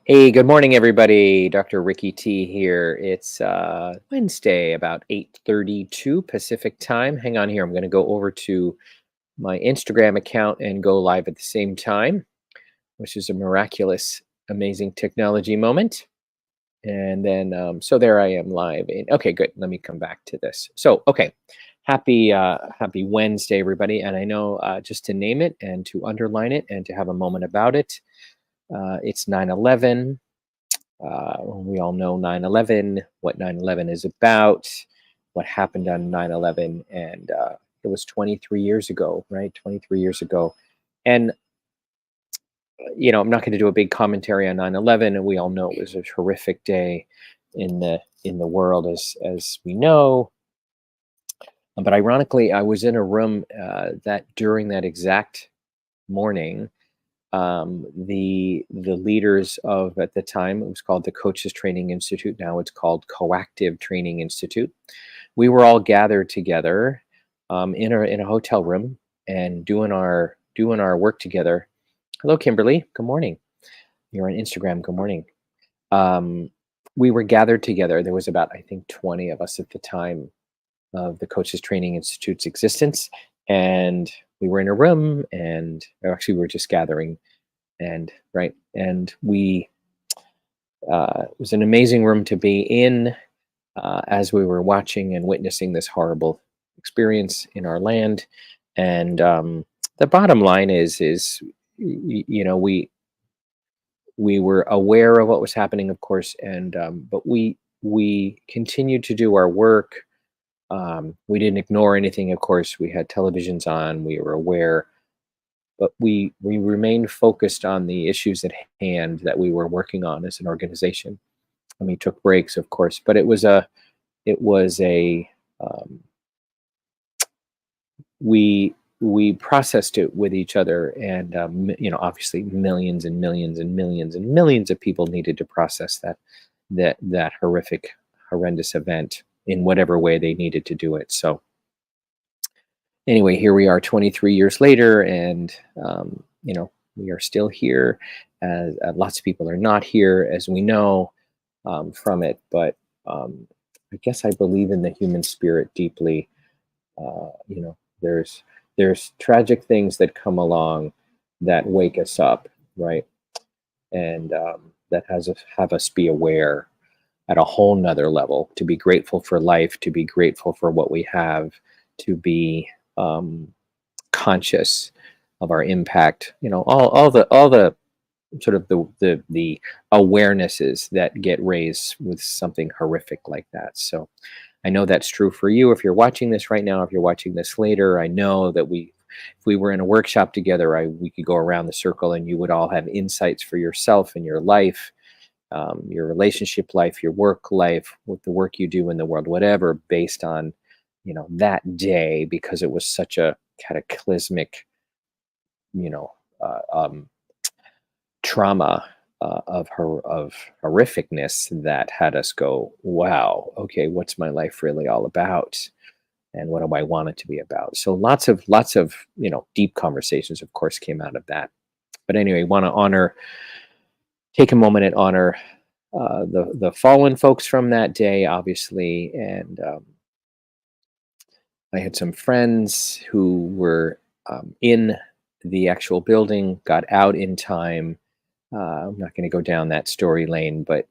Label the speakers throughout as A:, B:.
A: Hey, good morning, everybody. Dr. Ricky T here. It's Wednesday, about 8:32 Pacific time. Hang on here. I'm going to go over to my Instagram account and go live at the same time, which is a miraculous, amazing technology moment. And then, so there I am live. Okay, good. Let me come back to this. So, okay, happy Wednesday, everybody. And I know just to name it and to underline it and to have a moment about it. It's 9/11. We all know 9/11, what 9/11 is about, what happened on 9/11, and it was 23 years ago, right? 23 years ago. And, I'm not going to do a big commentary on 9/11, and we all know it was a horrific day in the world, as we know. But ironically, I was in a room that during that exact morning, the leaders of at the time it was called the Coaches Training Institute. Now it's called Coactive Training Institute. We were all gathered together in a hotel room and doing our work together. Hello, Kimberly. Good morning. You're on Instagram. Good morning. Um, we were gathered together. There was about, I think, 20 of us at the time of the Coaches Training Institute's existence, and we were in a room, and or actually we were just gathering, and right, and we it was an amazing room to be in as we were watching and witnessing this horrible experience in our land. And the bottom line is we were aware of what was happening, of course, and but we continued to do our work. We didn't ignore anything, of course. We had televisions on. We were aware, but we remained focused on the issues at hand that we were working on as an organization. And we took breaks, of course, but it was a we processed it with each other, and obviously millions and millions and millions and millions of people needed to process that horrific, horrendous event in whatever way they needed to do it. So anyway, here we are 23 years later, and we are still here. Lots of people are not here, as we know from it. But I guess I believe in the human spirit deeply. There's tragic things that come along that wake us up, right? And that has us have us be aware at a whole nother level, to be grateful for life, to be grateful for what we have, to be conscious of our impact. All the sort of the awarenesses that get raised with something horrific like that. So I know that's true for you. If you're watching this right now, if you're watching this later, I know that if we were in a workshop together, we could go around the circle and you would all have insights for yourself and your life, your relationship life, your work life, with the work you do in the world, whatever, based on that day, because it was such a cataclysmic, you know, trauma of horrificness that had us go, wow, okay, what's my life really all about, and what do I want it to be about? So lots of deep conversations, of course, came out of that. But anyway, want to take a moment and honor the fallen folks from that day, obviously. And I had some friends who were in the actual building, got out in time. I'm not going to go down that story lane, but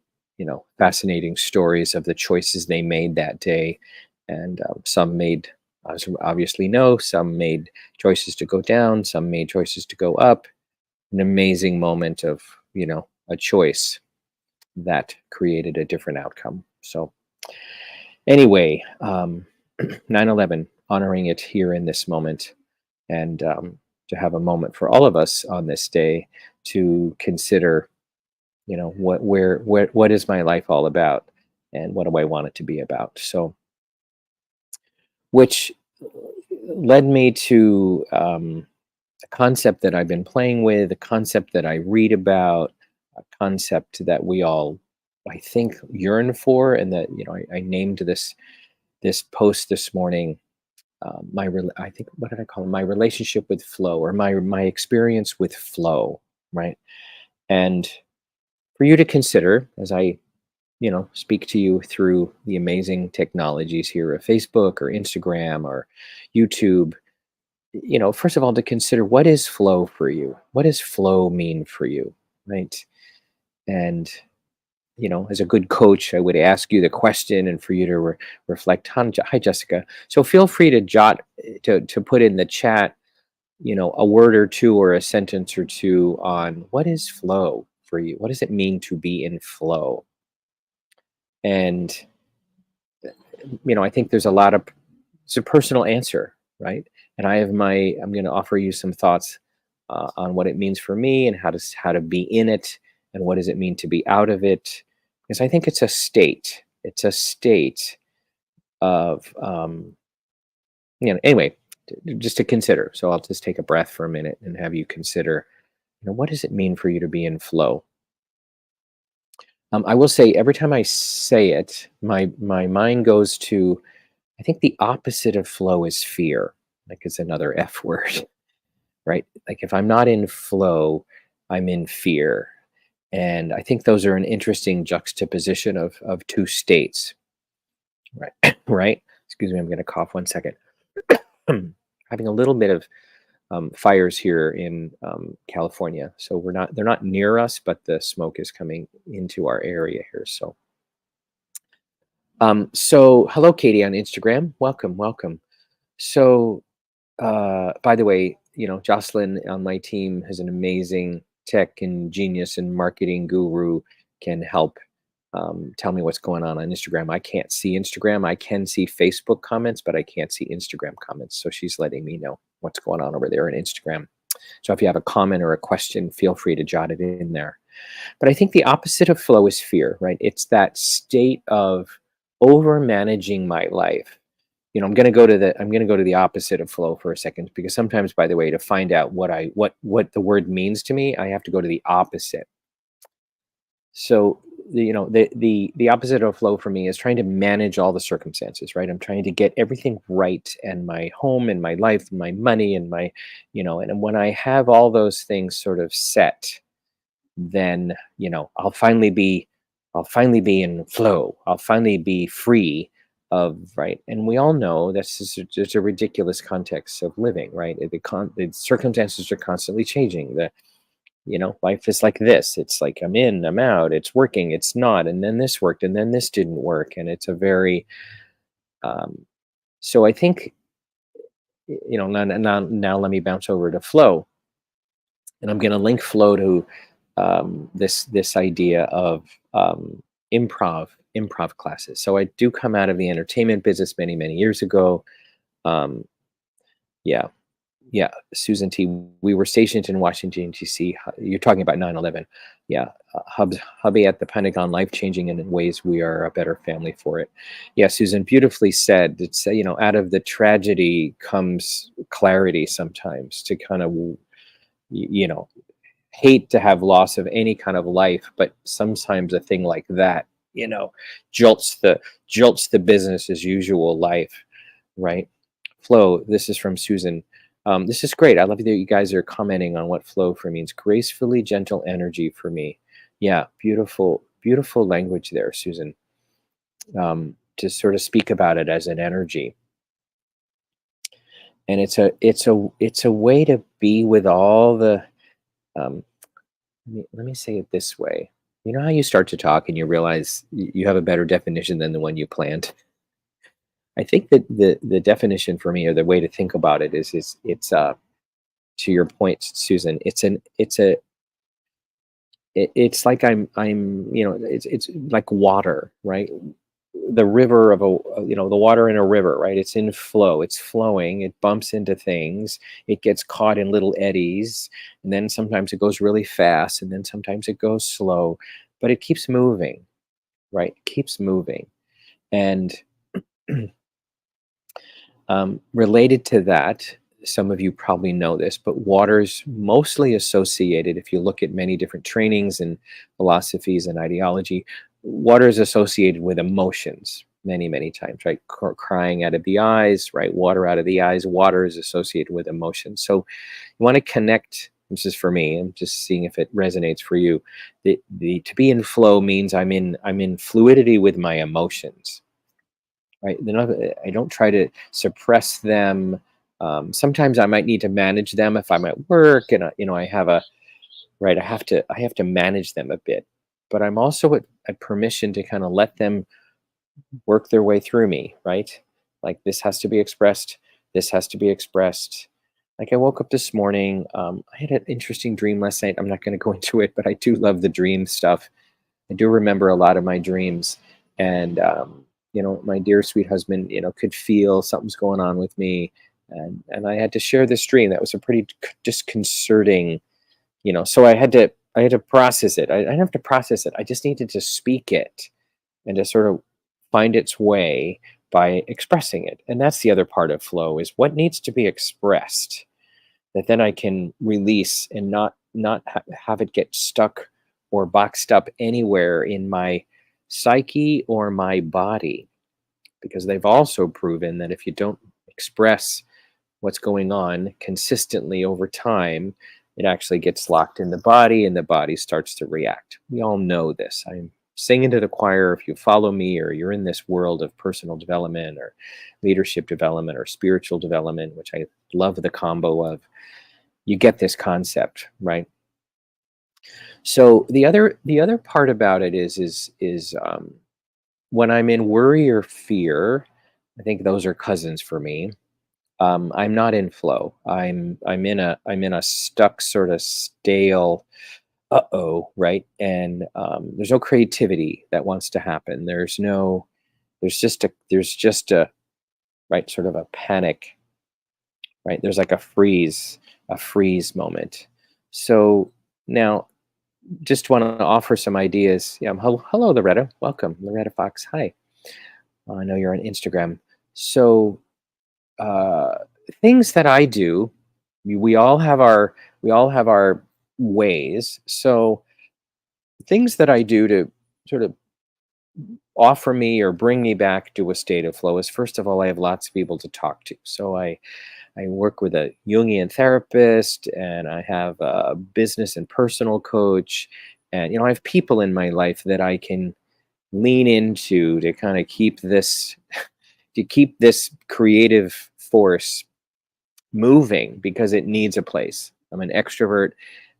A: fascinating stories of the choices they made that day, and some made, as we obviously know, some made choices to go down, some made choices to go up. An amazing moment of a choice that created a different outcome. So anyway, 9/11, honoring it here in this moment, and to have a moment for all of us on this day to consider, what is my life all about, and what do I want it to be about. So, which led me to a concept that I've been playing with, a concept that I read about, a concept that we all, I think, yearn for, and that I named this post this morning. I think, what did I call it? My relationship with flow, or my experience with flow, right? And for you to consider as I, speak to you through the amazing technologies here of Facebook or Instagram or YouTube. First of all, to consider, what is flow for you? What does flow mean for you? Right. And, as a good coach, I would ask you the question and for you to reflect. Hi, Jessica. So feel free to to put in the chat, a word or two or a sentence or two on what is flow for you? What does it mean to be in flow? And, I think there's a lot of, it's a personal answer, right? And I'm going to offer you some thoughts on what it means for me and how to be in it and what does it mean to be out of it. Because I think it's a state. It's a state of, anyway, just to consider. So I'll just take a breath for a minute and have you consider, what does it mean for you to be in flow? I will say every time I say it, my mind goes to, I think the opposite of flow is fear. Like it's another F word, right? Like if I'm not in flow, I'm in fear. And I think those are an interesting juxtaposition of two states, right? Right? Excuse me, I'm going to cough 1 second. Having a little bit of fires here in California, so they're not near us, but the smoke is coming into our area here. So hello, Katie on Instagram. Welcome, welcome. So, by the way, Jocelyn on my team has an amazing tech and genius and marketing guru, can help tell me what's going on Instagram. I can't see Instagram. I can see Facebook comments, but I can't see Instagram comments. So she's letting me know what's going on over there on Instagram. So if you have a comment or a question, feel free to jot it in there. But I think the opposite of flow is fear, right? It's that state of over managing my life. I'm going to go to the opposite of flow for a second, because sometimes, by the way, to find out what the word means to me, I have to go to the opposite. So the opposite of flow for me is trying to manage all the circumstances, right? I'm trying to get everything right, and my home and my life and my money and my, and when I have all those things sort of set, then I'll finally be in flow. I'll finally be free of, right. And we all know this is just a ridiculous context of living, right? The circumstances are constantly changing. Life is like this. It's like I'm in, I'm out, it's working, it's not, and then this worked and then this didn't work, and it's a very um so I think, now let me bounce over to flow, and I'm going to link flow to this idea of improv classes. So I do come out of the entertainment business many years ago. Um, yeah, yeah, Susan T. We were stationed in Washington D.C. You're talking about 9/11. Yeah, hubby at the Pentagon, life changing, and in ways we are a better family for it. Yeah, Susan, beautifully said. It's out of the tragedy comes clarity sometimes to kind of you know hate to have loss of any kind of life, but sometimes a thing like that, you know, jolts the business as usual life, right? Flow. This is from Susan. This is great. I love that you guys are commenting on what flow for means. Gracefully gentle energy for me. Yeah, beautiful language there, Susan. To sort of speak about it as an energy, and it's a way to be with all the um, let me say it this way. You know how you start to talk and you realize you have a better definition than the one you planned? I think that the definition for me, or the way to think about it, is it's to your point, Susan. It's like it's like water, right? The river of the water in a river, right? It's in flow, it's flowing, it bumps into things, it gets caught in little eddies, and then sometimes it goes really fast, and then sometimes it goes slow, but it keeps moving, right? It keeps moving. And related to that, some of you probably know this, but water's mostly associated, if you look at many different trainings and philosophies and ideology, water is associated with emotions many times, right? Crying out of the eyes, right? Water out of the eyes. Water is associated with emotions. So you want to connect This is for me. I'm just seeing if it resonates for you. The to be in flow means I'm in fluidity with my emotions, right? I don't try to suppress them. Sometimes I might need to manage them if I'm at work and I have a right. I have to manage them a bit, but I'm also at permission to kind of let them work their way through me, right? Like this has to be expressed. This has to be expressed. Like I woke up this morning. I had an interesting dream last night. I'm not going to go into it, but I do love the dream stuff. I do remember a lot of my dreams, and my dear sweet husband, could feel something's going on with me, and I had to share this dream. That was a pretty disconcerting, So I had to process it. I didn't have to process it. I just needed to speak it and to sort of find its way by expressing it. And that's the other part of flow is what needs to be expressed that then I can release and not have it get stuck or boxed up anywhere in my psyche or my body, because they've also proven that if you don't express what's going on consistently over time, it actually gets locked in the body and the body starts to react. We all know this. I'm singing to the choir. If you follow me or you're in this world of personal development or leadership development or spiritual development, which I love the combo of, you get this concept, right? So the other part about it is when I'm in worry or fear, I think those are cousins for me. I'm not in flow. I'm in a stuck sort of stale right, and there's no creativity that wants to happen. There's just a right sort of a panic, right? There's like a freeze moment. So now just want to offer some ideas. Yeah, hello, Loretta. Welcome, Loretta Fox. Hi. I know you're on Instagram. So uh, things that I do, we all have our ways. So things that I do to sort of offer me or bring me back to a state of flow is, first of all, I have lots of people to talk to. So I work with a Jungian therapist, and I have a business and personal coach, and I have people in my life that I can lean into to kind of keep this creative force moving, because it needs a place. I'm an extrovert.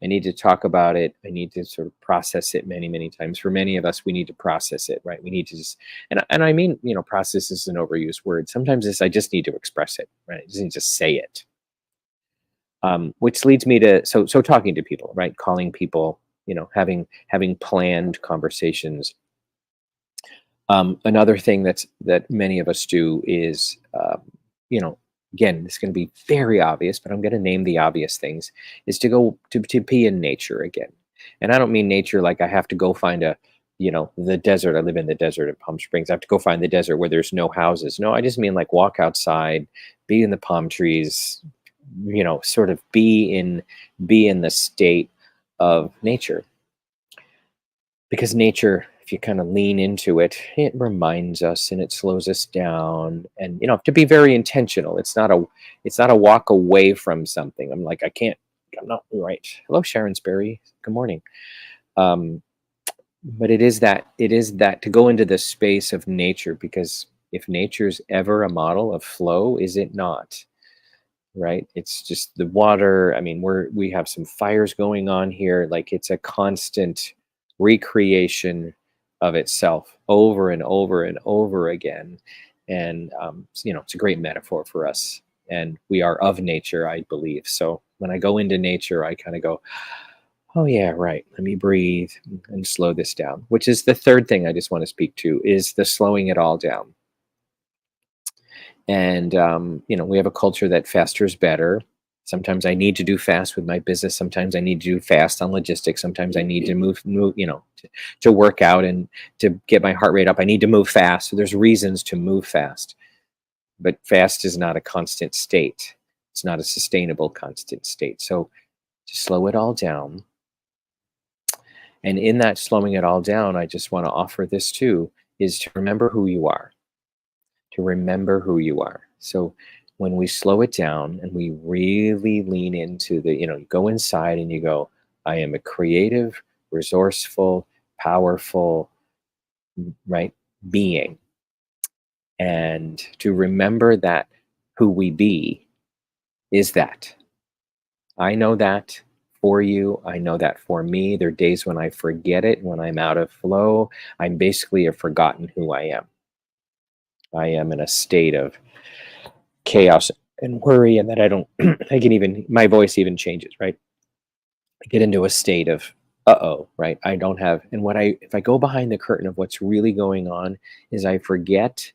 A: I need to talk about it. I need to sort of process it many, many times. For many of us, we need to process it, right? We need to just, and I mean, process is an overused word. Sometimes I just need to express it, right? I just need to say it. Which leads me to so talking to people, right? Calling people, having planned conversations. Another thing that many of us do is, you know, again, this is going to be very obvious, but I'm going to name the obvious things, is to go to be in nature again. And I don't mean nature like I have to go find the desert. I live in the desert of Palm Springs. I have to go find the desert where there's no houses. No, I just mean like walk outside, be in the palm trees, sort of be in the state of nature, because nature, if you kind of lean into it, it reminds us and it slows us down. And to be very intentional. It's not a walk away from something. I'm not right. Hello, Sharon Sperry. Good morning. um but it is that to go into the space of nature, because if nature's ever a model of flow, is it not? Right, it's just the water. I mean, we have some fires going on here. Like, it's a constant recreation of itself over and over and over again. And it's a great metaphor for us, and we are of nature, I believe. So when I go into nature, I kind of go, oh yeah, right, let me breathe and slow this down, which is the third thing I just want to speak to, is the slowing it all down. And we have a culture that faster is better. Sometimes I need to do fast with my business. Sometimes I need to do fast on logistics. Sometimes I need to move, to work out and to get my heart rate up. I need to move fast. So there's reasons to move fast, but fast is not a constant state. It's not a sustainable constant state. So to slow it all down, and in that slowing it all down, I just want to offer this too, is to remember who you are. To remember who you are. So when we slow it down and we really lean into you go inside and you go, I am a creative, resourceful, powerful, right, being. And to remember that who we be is that. I know that for you. I know that for me. There are days when I forget it, when I'm out of flow. I'm basically have forgotten who I am. I am in a state of chaos and worry, and that I don't, I can even, my voice even changes, right? I get into a state of, uh-oh, right? I don't have, and if I go behind the curtain of what's really going on, is I forget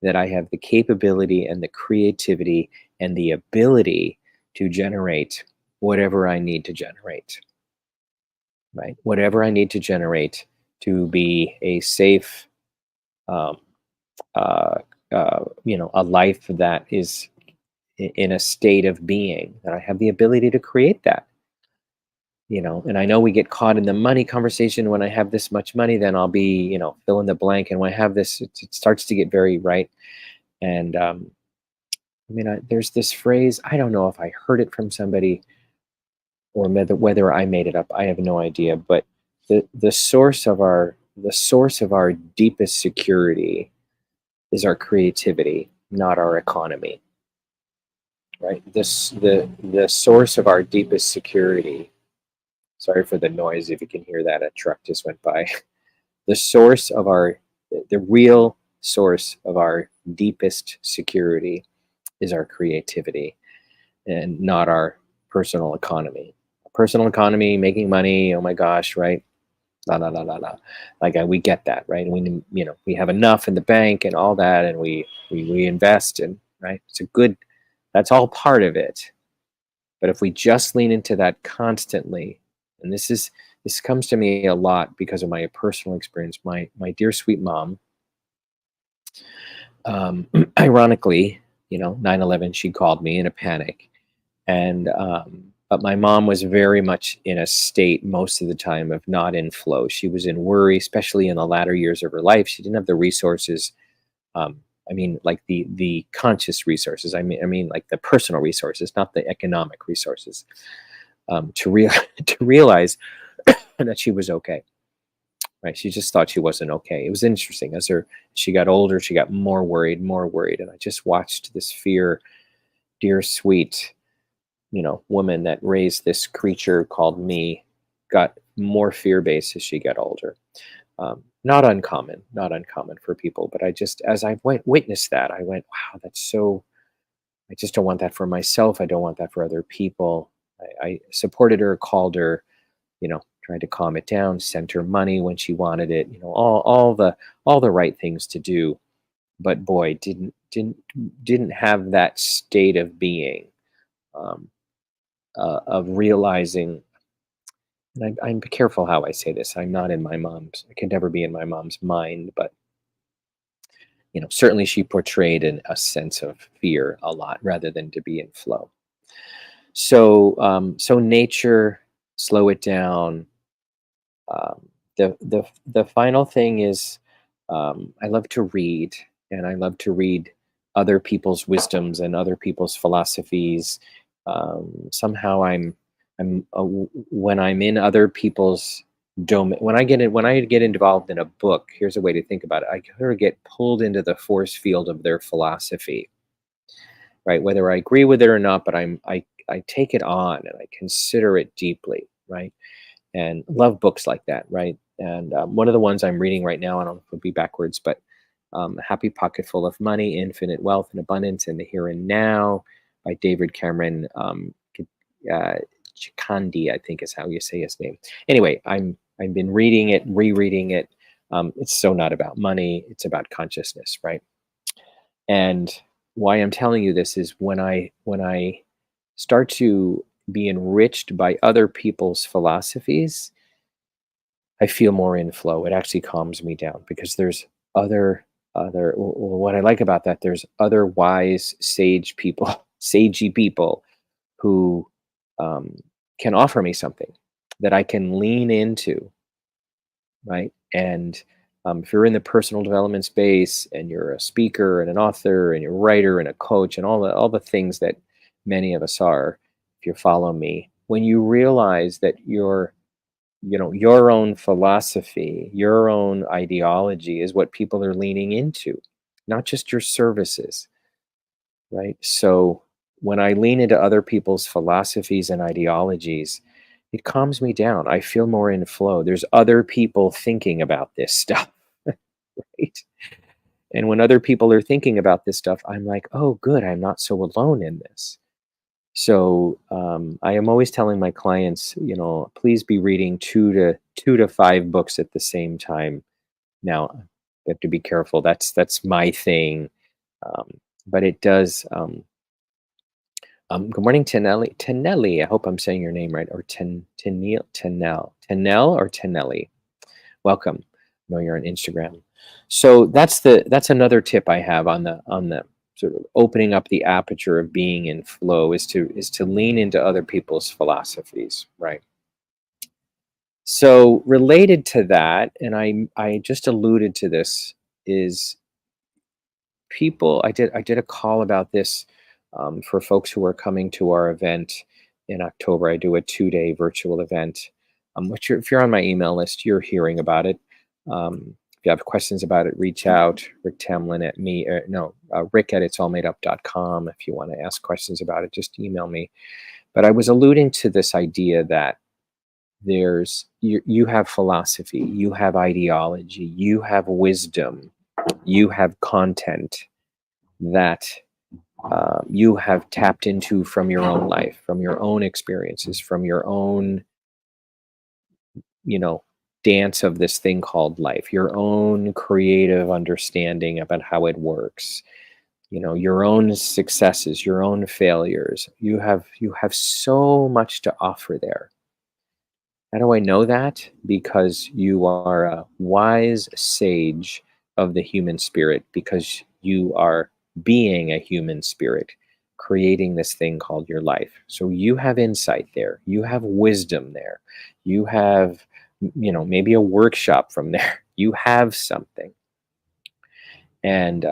A: that I have the capability and the creativity and the ability to generate whatever I need to generate, right? Whatever I need to generate to be a safe, um, uh, a life that is in a state of being, that I have the ability to create that. And I know we get caught in the money conversation. When I have this much money, then I'll be, fill in the blank. And when I have this, it starts to get very right. And there's this phrase, I don't know if I heard it from somebody or whether I made it up. I have no idea. But the source of our deepest security is our creativity, not our economy. Right? The source of our deepest security. Sorry for the noise if you can hear that. A truck just went by. The source of the real source of our deepest security is our creativity and not our personal economy. Personal economy, making money, oh my gosh, right? La la la la la. Like we get that, right? And we have enough in the bank and all that, and we invest, and right. It's a good. That's all part of it. But if we just lean into that constantly, and this comes to me a lot because of my personal experience. My dear sweet mom, um, ironically, 9/11, she called me in a panic, and but my mom was very much in a state most of the time of not in flow. She was in worry, especially in the latter years of her life. She didn't have the resources. Like the conscious resources. I mean, like the personal resources, not the economic resources, to real to realize that she was okay. Right? She just thought she wasn't okay. It was interesting. She got older, she got more worried, and I just watched this dear sweet, woman that raised this creature called me, got more fear based as she got older. Not uncommon for people, but as I witnessed that, I went, wow, that's so. I just don't want that for myself. I don't want that for other people. I supported her, called her, tried to calm it down, sent her money when she wanted it, all the right things to do. But boy, didn't have that state of being, um, of realizing. And I'm careful how I say this. I'm not in my mom's. I could never be in my mom's mind, but certainly she portrayed a sense of fear a lot rather than to be in flow. So nature, slow it down. The final thing is, I love to read, and I love to read other people's wisdoms and other people's philosophies. Somehow when I'm in other people's domain, when I get involved in a book, here's a way to think about it. I sort of get pulled into the force field of their philosophy, right? Whether I agree with it or not, but I take it on and I consider it deeply, right? And love books like that, right? And one of the ones I'm reading right now, I don't know if it'll be backwards, but Happy Pocket Full of Money, Infinite Wealth and Abundance in the Here and Now by David Cameron uh, Chikandi, I think is how you say his name. Anyway, I've been reading it, rereading it. It's so not about money; it's about consciousness, right? And why I'm telling you this is when I start to be enriched by other people's philosophies, I feel more in flow. It actually calms me down because there's what I like about that, there's other wise sage people, sagey people who um, can offer me something that I can lean into, right? And If you're in the personal development space and you're a speaker and an author and you're a writer and a coach and all the things that many of us are, if you follow me, when you realize that your own philosophy, your own ideology is what people are leaning into, not just your services, right? So when I lean into other people's philosophies and ideologies, it calms me down. I feel more in flow. There's other people thinking about this stuff, right? And when other people are thinking about this stuff, I'm like, oh, good, I'm not so alone in this. So I am always telling my clients, please be reading two to five books at the same time. Now, you have to be careful. That's my thing, um, but it does. Good morning, Tenelli. Tenelli. I hope I'm saying your name right, or Tenel, or Tenelli. Welcome. I know you're on Instagram. So that's another tip I have on the sort of opening up the aperture of being in flow is to lean into other people's philosophies, right? So related to that, and I just alluded to this, is people. I did a call about this for folks who are coming to our event in October. I do a 2-day virtual event. Which if you're on my email list, you're hearing about it. If you have questions about it, reach out. Rick Tamlin at me. No, Rick at itsallmadeup.com. If you want to ask questions about it, just email me. But I was alluding to this idea that you have philosophy, you have ideology, you have wisdom, you have content that you have tapped into from your own life, from your own experiences, from your own, you know, dance of this thing called life, your own creative understanding about how it works, your own successes, your own failures. You have so much to offer there. How do I know that? Because you are a wise sage of the human spirit, because you are being a human spirit, creating this thing called your life. So you have insight there, you have wisdom there, you have, maybe a workshop from there, you have something. And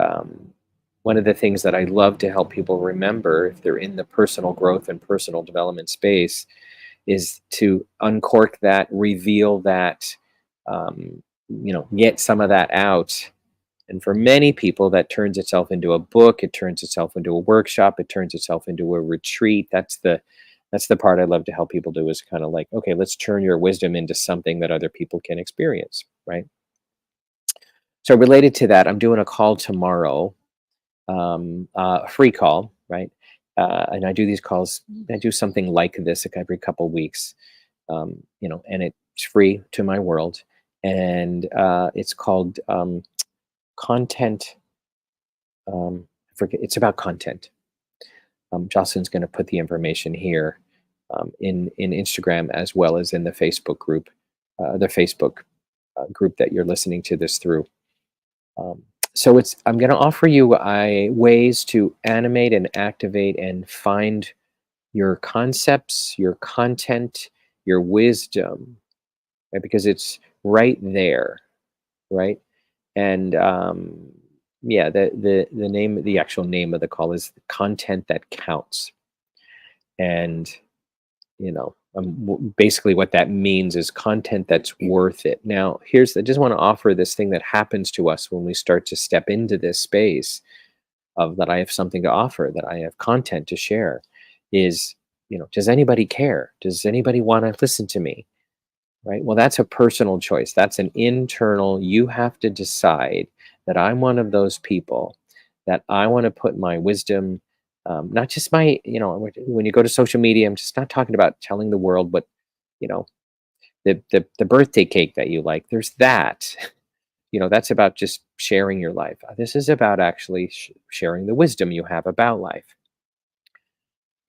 A: one of the things that I love to help people remember if they're in the personal growth and personal development space is to uncork that, reveal that, get some of that out. And for many people, that turns itself into a book. It turns itself into a workshop. It turns itself into a retreat. That's the part I love to help people do, is kind of like, okay, let's turn your wisdom into something that other people can experience, right? So related to that, I'm doing a call tomorrow, a free call, right? And I do these calls. I do something like this like every couple weeks, and it's free to my world, and it's called content. I forget. It's about content. Jocelyn's going to put the information here in Instagram, as well as in the Facebook group that you're listening to this through. Um, so I'm going to offer you ways to animate and activate and find your concepts, your content, your wisdom, right? Because it's right there, right? And yeah, the actual name of the call is content that counts. And basically what that means is content that's worth it. Now, I just want to offer this thing that happens to us when we start to step into this space of that I have something to offer, that I have content to share, is, does anybody care? Does anybody want to listen to me? Right? Well, that's a personal choice. That's an internal, you have to decide that I'm one of those people that I want to put my wisdom, not just my, when you go to social media, I'm just not talking about telling the world what, you know, the birthday cake that you like. There's that, that's about just sharing your life. This is about actually sharing the wisdom you have about life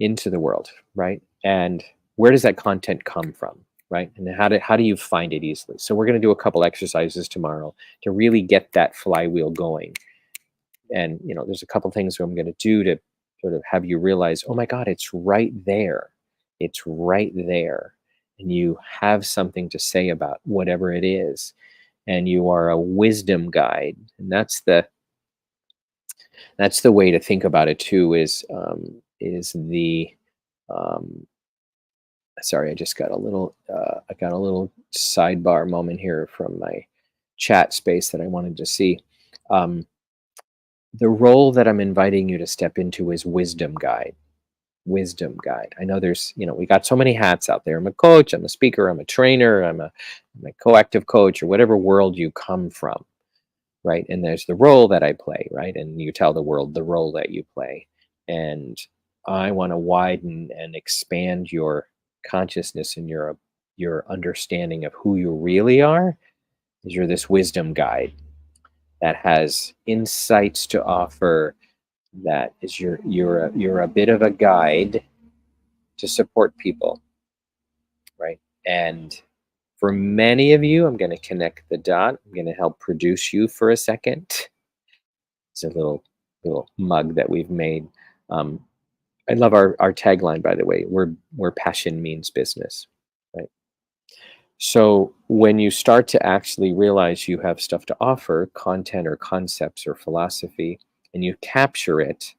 A: into the world, right? And where does that content come from, right? And how do you find it easily? So we're going to do a couple exercises tomorrow to really get that flywheel going. And there's a couple things I'm going to do to sort of have you realize, oh my God, it's right there. It's right there. And you have something to say about whatever it is. and you are a wisdom guide. And that's the way to think about it too. Is the um, sorry, I got a little sidebar moment here from my chat space that I wanted to see. Um, the role that I'm inviting you to step into is wisdom guide. Wisdom guide. I know we got so many hats out there. I'm a coach, I'm a speaker, I'm a trainer, I'm a coactive coach, or whatever world you come from, right? And there's the role that I play, right? And you tell the world the role that you play. And I want to widen and expand your consciousness and your understanding of who you really are. Is you're this wisdom guide that has insights to offer. That is you're a bit of a guide to support people, right? And for many of you, I'm going to connect the dot. I'm going to help produce you for a second. It's a little mug that we've made. Um, I love our tagline, by the way. Where passion means business, right? So when you start to actually realize you have stuff to offer, content or concepts or philosophy, and you capture it,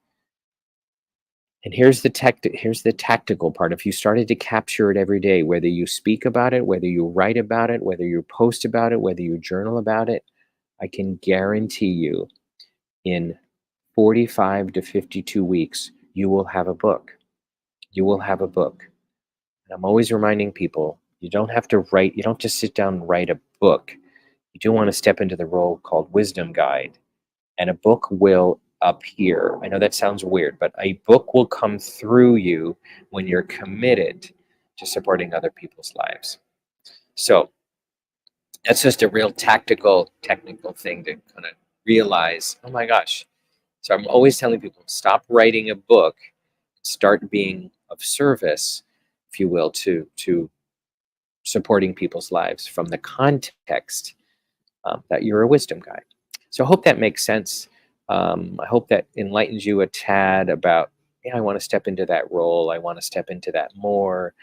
A: and here's the tactical part. If you started to capture it every day, whether you speak about it, whether you write about it, whether you post about it, whether you journal about it, I can guarantee you in 45 to 52 weeks, you will have a book. You will have a book. And I'm always reminding people, you don't have to write, you don't just sit down and write a book. You do want to step into the role called wisdom guide, and a book will appear. I know that sounds weird, but a book will come through you when you're committed to supporting other people's lives. So that's just a real tactical, technical thing to kind of realize, oh my gosh. So I'm always telling people, stop writing a book, start being of service, if you will, to supporting people's lives from the context that you're a wisdom guide. So I hope that makes sense. I hope that enlightens you a tad about, yeah, I want to step into that role. I want to step into that more.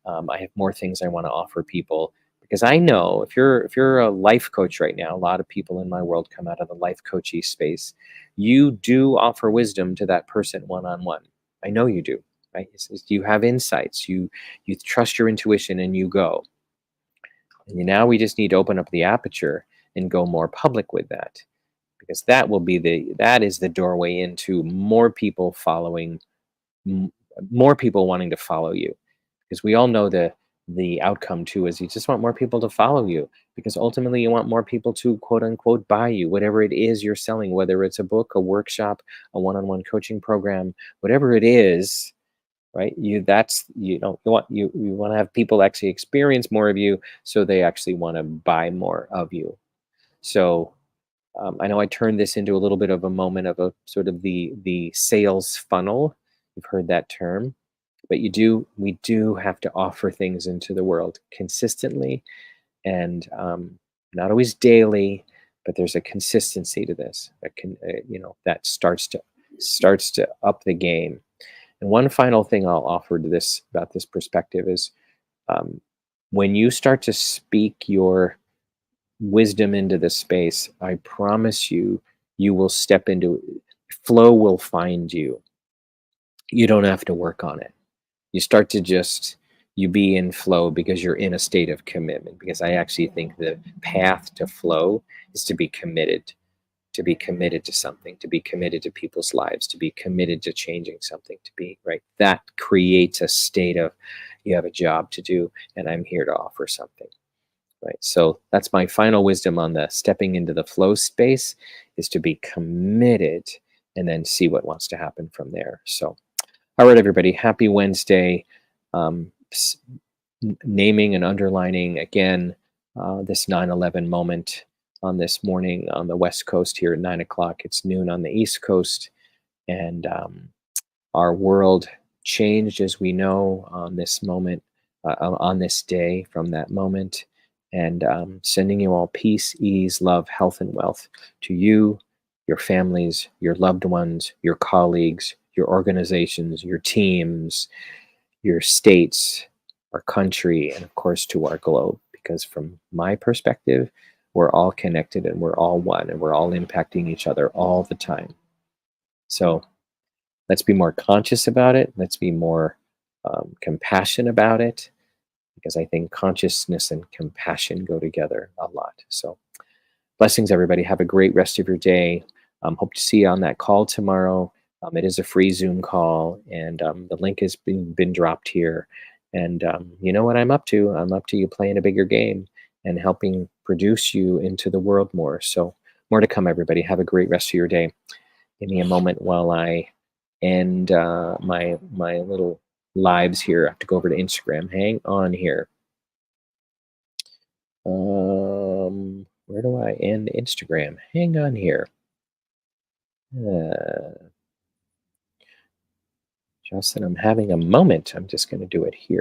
A: I have more things I want to offer people, because I know if you're a life coach right now, a lot of people in my world come out of the life coachy space. You do offer wisdom to that person one on one. I know you do, right? You have insights. You trust your intuition and you go. And now we just need to open up the aperture and go more public with that, because that is the doorway into more people following, m- more people wanting to follow you, because we all know the outcome too is you just want more people to follow you, because ultimately you want more people to quote unquote buy you whatever it is you're selling, whether it's a book, a workshop, a one-on-one coaching program, whatever it is, right? You want to have people actually experience more of you, so they actually want to buy more of you. So I know I turned this into a little bit of a moment of a sort of the sales funnel. You've heard that term, but we do have to offer things into the world consistently, and not always daily, but there's a consistency to this that that starts to up the game. And one final thing I'll offer to this about this perspective is, um, when you start to speak your wisdom into the space, I promise you, you will step into flow will find you. You don't have to work on it. You start to just you be in flow because you're in a state of commitment. Because I actually think the path to flow is to be committed to something, to be committed to people's lives, to be committed to changing something, to be right. That creates a state of you have a job to do, and I'm here to offer something. Right. So that's my final wisdom on the stepping into the flow space, is to be committed and then see what wants to happen from there. So, all right, everybody, happy Wednesday. Um, Naming and underlining again this 9/11 moment on this morning on the West Coast here at 9 o'clock. It's noon on the East Coast. And our world changed, as we know, on this moment, on this day from that moment. And sending you all peace, ease, love, health, and wealth to you, your families, your loved ones, your colleagues, your organizations, your teams, your states, our country, and of course to our globe. Because from my perspective, we're all connected and we're all one and we're all impacting each other all the time. So let's be more conscious about it. Let's be more compassionate about it, because I think consciousness and compassion go together a lot. So blessings, everybody. Have a great rest of your day. Hope to see you on that call tomorrow. It is a free Zoom call, and the link has been dropped here. And you know what I'm up to? I'm up to you playing a bigger game and helping produce you into the world more. So more to come, everybody. Have a great rest of your day. Give me a moment while I end my little lives here. I have to go over to Instagram. Hang on here. Where do I end Instagram? Hang on here. Justin, I'm having a moment. I'm just going to do it here.